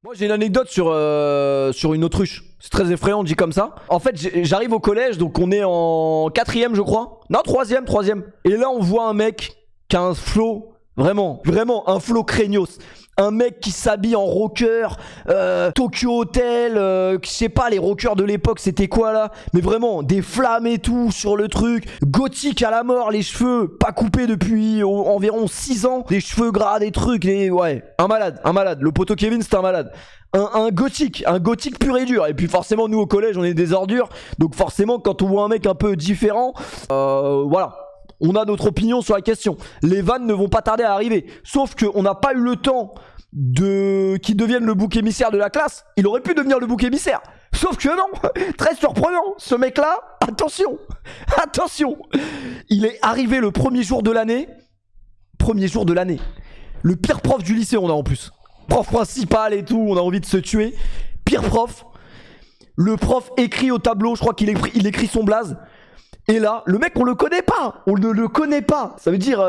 Moi j'ai une anecdote sur une autruche. C'est très effrayant dit comme ça. En fait j'arrive au collège, donc on est en quatrième je crois. Non troisième. Et là on voit un mec qui a un flow, vraiment un flow craignos. Un mec qui s'habille en rocker, Tokyo Hotel, je sais pas les rockers de l'époque c'était quoi là. Mais vraiment des flammes et tout sur le truc. Gothique à la mort, les cheveux pas coupés depuis environ 6 ans. Des cheveux gras, des trucs, ouais. Un malade. Le poteau Kevin c'était un malade. Un gothique pur et dur. Et puis forcément nous au collège on est des ordures. Donc forcément quand on voit un mec un peu différent, voilà. On a notre opinion sur la question. Les vannes ne vont pas tarder à arriver. Sauf qu'on n'a pas eu le temps qu'il devienne le bouc émissaire de la classe. Il aurait pu devenir le bouc émissaire. Sauf que non. Très surprenant. Ce mec-là, attention. Il est arrivé le premier jour de l'année. Le pire prof du lycée on a en plus. Prof principal et tout, on a envie de se tuer. Pire prof. Le prof écrit au tableau, je crois qu'il écrit son blaze. Et là, le mec, on le connaît pas. On ne le connaît pas. Ça veut dire,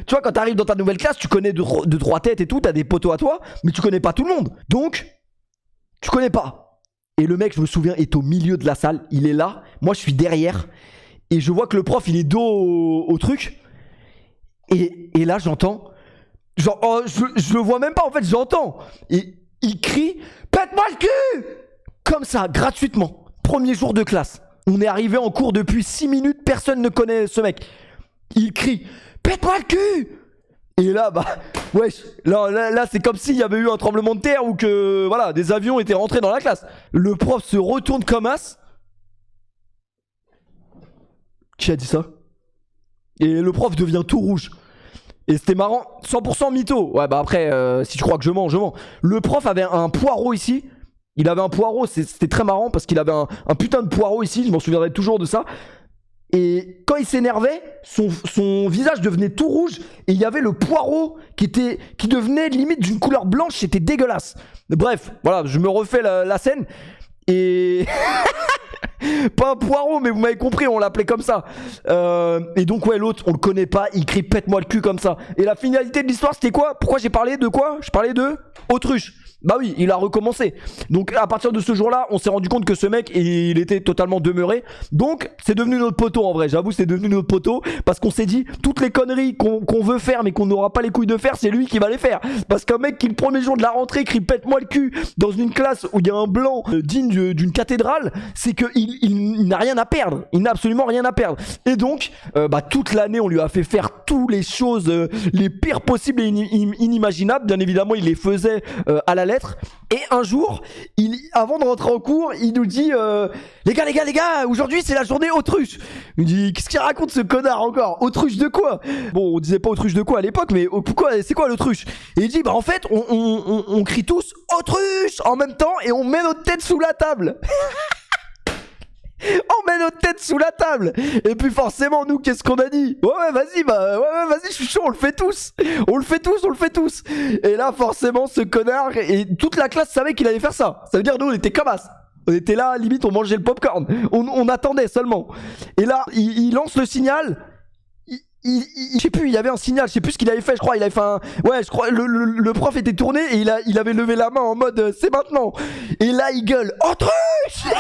tu vois, quand t'arrives dans ta nouvelle classe, tu connais deux, trois têtes et tout, t'as des potos à toi, mais tu connais pas tout le monde. Donc, tu connais pas. Et le mec, je me souviens, est au milieu de la salle. Il est là. Moi, je suis derrière. Et je vois que le prof, il est dos au truc. Et là, j'entends. Genre, oh, je le vois même pas, en fait, j'entends. Et il crie, pète-moi le cul! Comme ça, gratuitement. Premier jour de classe. On est arrivé en cours depuis 6 minutes, personne ne connaît ce mec. Il crie pète-moi le cul. Et là, bah, wesh, là c'est comme s'il y avait eu un tremblement de terre ou que, voilà, des avions étaient rentrés dans la classe. Le prof se retourne comme as. Qui a dit ça? Et le prof devient tout rouge. Et c'était marrant, 100% mytho. Ouais, bah après, si tu crois que je mens, je mens. Le prof avait un poireau ici. Il avait un poireau, c'était très marrant parce qu'il avait un putain de poireau ici, je m'en souviendrai toujours de ça. Et quand il s'énervait, son visage devenait tout rouge et il y avait le poireau qui devenait limite d'une couleur blanche, c'était dégueulasse. Bref, voilà, je me refais la scène et... Pas un poireau, mais vous m'avez compris, on l'appelait comme ça. Et donc, ouais, l'autre, on le connaît pas, il crie pète-moi le cul comme ça. Et la finalité de l'histoire, c'était quoi? Pourquoi j'ai parlé de quoi? Je parlais de autruche. Bah oui, il a recommencé. Donc à partir de ce jour-là, on s'est rendu compte que ce mec, il était totalement demeuré. Donc c'est devenu notre poteau en vrai. J'avoue, c'est devenu notre poteau parce qu'on s'est dit toutes les conneries qu'on veut faire mais qu'on n'aura pas les couilles de faire, c'est lui qui va les faire. Parce qu'un mec qui le premier jour de la rentrée crie pète-moi le cul dans une classe où il y a un blanc digne d'une cathédrale, c'est que il n'a rien à perdre. Il n'a absolument rien à perdre. Et donc, toute l'année, on lui a fait faire toutes les choses les pires possibles et inimaginables. Bien évidemment, il les faisait à la lettre. Et un jour, avant de rentrer en cours, il nous dit les gars, aujourd'hui c'est la journée autruche. Il nous dit qu'est-ce qu'il raconte ce connard encore? Autruche de quoi? Bon, on disait pas autruche de quoi à l'époque, mais pourquoi? C'est quoi l'autruche? Et il dit bah en fait, on crie tous autruche en même temps et on met notre tête sous la table. On met notre tête sous la table. Et puis forcément nous qu'est-ce qu'on a dit? Ouais vas-y, vas-y, je suis chaud, on le fait tous. Et là forcément ce connard et toute la classe savait qu'il allait faire ça. Ça veut dire nous on était comme as. On était là, limite on mangeait le popcorn. On attendait seulement. Et là il lance le signal. Je sais plus, il y avait un signal, je sais plus ce qu'il avait fait, je crois, il avait fait un... Ouais, je crois, le prof était tourné et il avait levé la main en mode c'est maintenant. Et là il gueule autruche.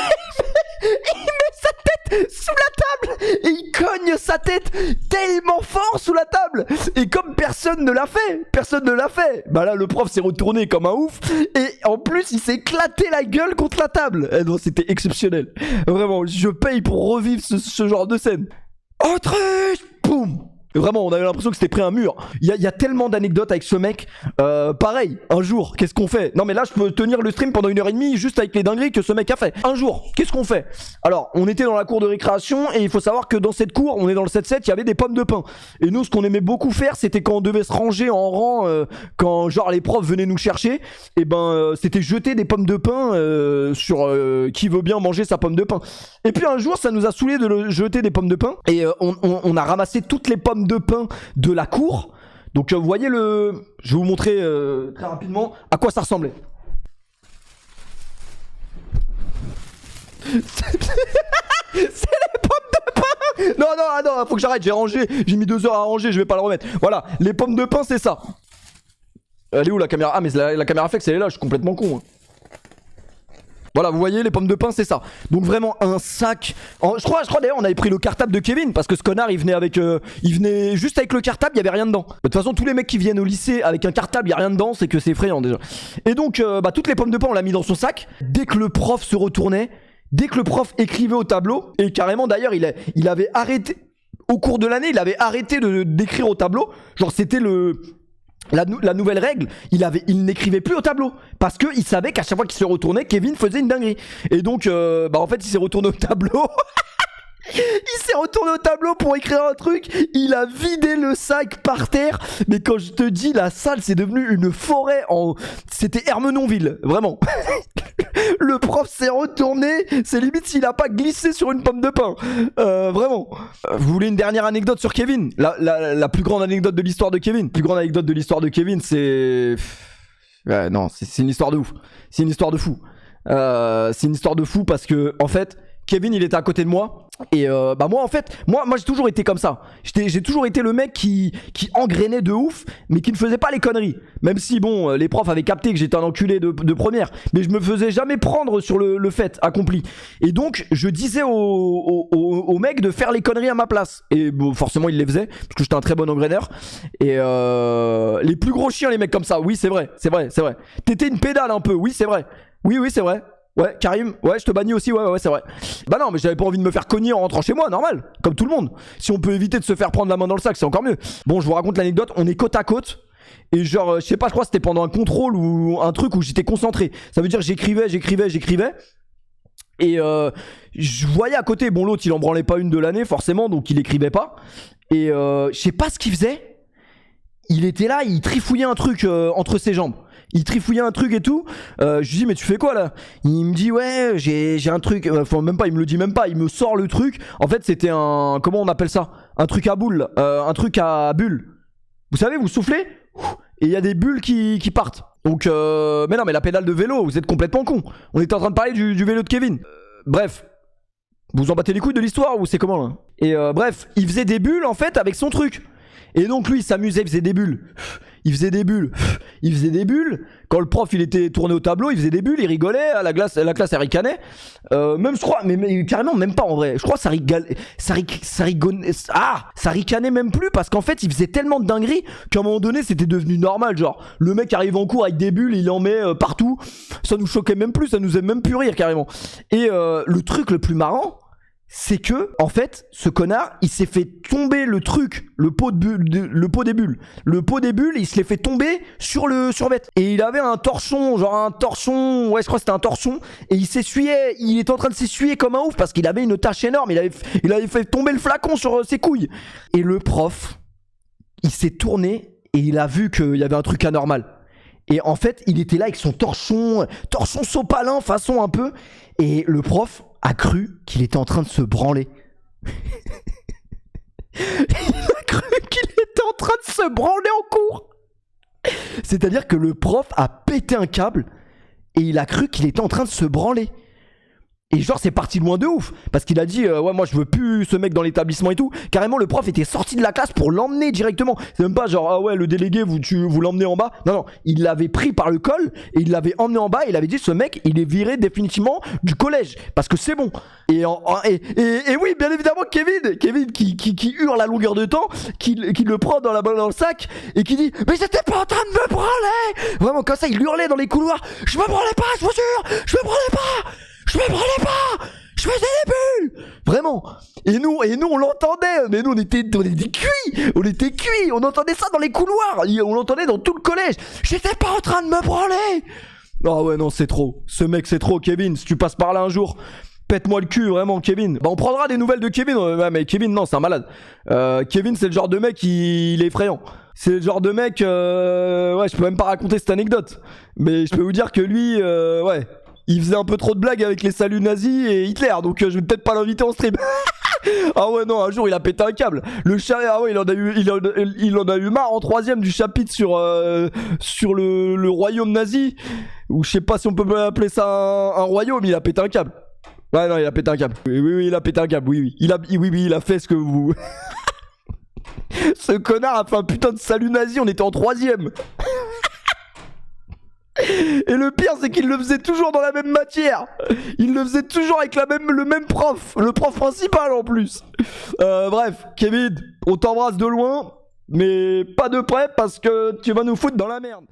Il met sa tête sous la table et il cogne sa tête tellement fort sous la table. Et comme personne ne l'a fait, bah là le prof s'est retourné comme un ouf et en plus il s'est éclaté la gueule contre la table. Et non, c'était exceptionnel. Vraiment, je paye pour revivre ce genre de scène. Autruche, boum. Vraiment, on avait l'impression que c'était pris un mur. Il y a tellement d'anecdotes avec ce mec. Pareil, un jour, qu'est-ce qu'on fait? Non mais là, je peux tenir le stream pendant 1h30 juste avec les dingueries que ce mec a fait. Un jour, qu'est-ce qu'on fait? Alors, on était dans la cour de récréation et il faut savoir que dans cette cour, on est dans le 7-7, il y avait des pommes de pin. Et nous, ce qu'on aimait beaucoup faire, c'était quand on devait se ranger en rang, quand genre les profs venaient nous chercher, et c'était jeter des pommes de pin sur qui veut bien manger sa pomme de pin. Et puis un jour, ça nous a saoulé de jeter des pommes de pin et on a ramassé toutes les pommes de pin de la cour. Donc vous voyez je vais vous montrer très rapidement à quoi ça ressemblait. C'est les pommes de pin. Non, faut que j'arrête, j'ai rangé, j'ai mis 2 heures à ranger, je vais pas le remettre. Voilà, les pommes de pin c'est ça. Elle est où la caméra? Ah mais la caméra fixe elle est là, je suis complètement con. Voilà, vous voyez, les pommes de pain, c'est ça. Donc vraiment un sac. Je crois d'ailleurs, on avait pris le cartable de Kevin parce que ce connard, il venait juste avec le cartable, il y avait rien dedans. De toute façon, tous les mecs qui viennent au lycée avec un cartable, il y a rien dedans, c'est que c'est effrayant déjà. Et donc, toutes les pommes de pain, on l'a mis dans son sac. Dès que le prof se retournait, dès que le prof écrivait au tableau, et carrément d'ailleurs, il avait arrêté au cours de l'année, il avait arrêté d'écrire au tableau. Genre, c'était la nouvelle règle, il n'écrivait plus au tableau parce qu'il savait qu'à chaque fois qu'il se retournait, Kevin faisait une dinguerie. Et donc, en fait, il s'est retourné au tableau. Il s'est retourné au tableau pour écrire un truc. Il a vidé le sac par terre. Mais quand je te dis, la salle, c'est devenu une forêt C'était Ermenonville, vraiment. Le prof s'est retourné. C'est limite s'il a pas glissé sur une pomme de pain. Vraiment. Vous voulez une dernière anecdote sur Kevin? La plus grande anecdote de l'histoire de Kevin. La plus grande anecdote de l'histoire de Kevin, c'est... non, c'est une histoire de ouf. C'est une histoire de fou. C'est une histoire de fou parce que, en fait... Kevin il était à côté de moi et moi en fait moi j'ai toujours été comme ça. J'ai toujours été le mec qui engrainait de ouf mais qui ne faisait pas les conneries. Même si bon les profs avaient capté que j'étais un enculé de première, mais je me faisais jamais prendre sur le fait accompli. Et donc je disais aux mecs de faire les conneries à ma place. Et bon, forcément ils les faisaient parce que j'étais un très bon engraineur. Et les plus gros chiens les mecs comme ça, oui c'est vrai. T'étais une pédale un peu, oui c'est vrai. Oui c'est vrai. Ouais, Karim, ouais, je te bannis aussi, ouais, c'est vrai. Bah non, mais j'avais pas envie de me faire cogner en rentrant chez moi, normal, comme tout le monde. Si on peut éviter de se faire prendre la main dans le sac, c'est encore mieux. Bon, je vous raconte l'anecdote, on est côte à côte. Et genre, je sais pas, je crois que c'était pendant un contrôle ou un truc où j'étais concentré. Ça veut dire j'écrivais. Et je voyais à côté, bon l'autre il en branlait pas une de l'année forcément, donc il écrivait pas. Et je sais pas ce qu'il faisait. Il était là, il trifouillait un truc entre ses jambes. Il trifouillait un truc et tout. Je lui dis mais tu fais quoi là? Il me dit ouais j'ai un truc. Enfin même pas, il me le dit même pas. Il me sort le truc. En fait c'était un, comment on appelle ça? Un truc à boule, un truc à bulles. Vous savez, vous soufflez et il y a des bulles qui partent. Donc mais non mais la pédale de vélo, vous êtes complètement con. On était en train de parler du vélo de Kevin. Bref. Vous en battez les couilles de l'histoire ou c'est comment là? Et bref, il faisait des bulles en fait avec son truc. Et donc lui il s'amusait, il faisait des bulles. Il faisait des bulles. Quand le prof il était tourné au tableau, il faisait des bulles, il rigolait, la classe elle ricanait. Même je crois, mais carrément même pas en vrai. Je crois que ça ricanait même plus parce qu'en fait il faisait tellement de dingueries qu'à un moment donné c'était devenu normal. Genre le mec arrive en cours avec des bulles, il en met partout. Ça nous choquait même plus, ça nous faisait même plus rire carrément. Et le truc le plus marrant, c'est que en fait ce connard il s'est fait tomber le truc, le pot des bulles, il se l'est fait tomber sur le survêt et il avait un torchon, ouais je crois que c'était un torchon, et il était en train de s'essuyer comme un ouf parce qu'il avait une tache énorme, il avait fait tomber le flacon sur ses couilles. Et le prof il s'est tourné et il a vu qu'il y avait un truc anormal. Et en fait il était là avec son torchon sopalin façon un peu, et le prof a cru qu'il était en train de se branler. Il a cru qu'il était en train de se branler en cours. C'est-à-dire que le prof a pété un câble et il a cru qu'il était en train de se branler. Et genre c'est parti loin de ouf parce qu'il a dit ouais moi je veux plus ce mec dans l'établissement et tout. Carrément le prof était sorti de la classe pour l'emmener directement. C'est même pas genre ah ouais le délégué vous l'emmenez en bas. Non, il l'avait pris par le col et il l'avait emmené en bas et il avait dit ce mec il est viré définitivement du collège parce que c'est bon. Et oui bien évidemment Kevin qui hurle à longueur de temps, qui le prend dans le sac et qui dit mais j'étais pas en train de me branler. Vraiment comme ça il hurlait dans les couloirs. Je me branlais pas, je vous jure, je me branlais pas. Je me branlais pas, je faisais des bulles. Vraiment. Et nous on l'entendait. Mais nous on était cuits. On entendait ça dans les couloirs. On l'entendait dans tout le collège. J'étais pas en train de me branler. Ah ouais non c'est trop. Ce mec c'est trop Kevin. Si tu passes par là un jour, pète-moi le cul vraiment Kevin. Bah on prendra des nouvelles de Kevin. Ouais, mais Kevin non c'est un malade. Kevin c'est le genre de mec il est effrayant. C'est le genre de mec ouais je peux même pas raconter cette anecdote. Mais je peux vous dire que lui ouais. Il faisait un peu trop de blagues avec les saluts nazis et Hitler, donc je vais peut-être pas l'inviter en stream. Ah ouais non, un jour il a pété un câble. Le chat, ah ouais, il en a eu marre en 3ème du chapitre sur le royaume nazi, ou je sais pas si on peut appeler ça un royaume. Il a pété un câble. Ouais non, il a pété un câble. Oui, il a pété un câble. Oui, il a fait ce que vous. Ce connard a fait un putain de salut nazi. On était en 3ème. Et le pire, c'est qu'il le faisait toujours dans la même matière. Il le faisait toujours avec le même prof. Le prof principal en plus. Bref, Kevin, on t'embrasse de loin. Mais pas de près parce que tu vas nous foutre dans la merde.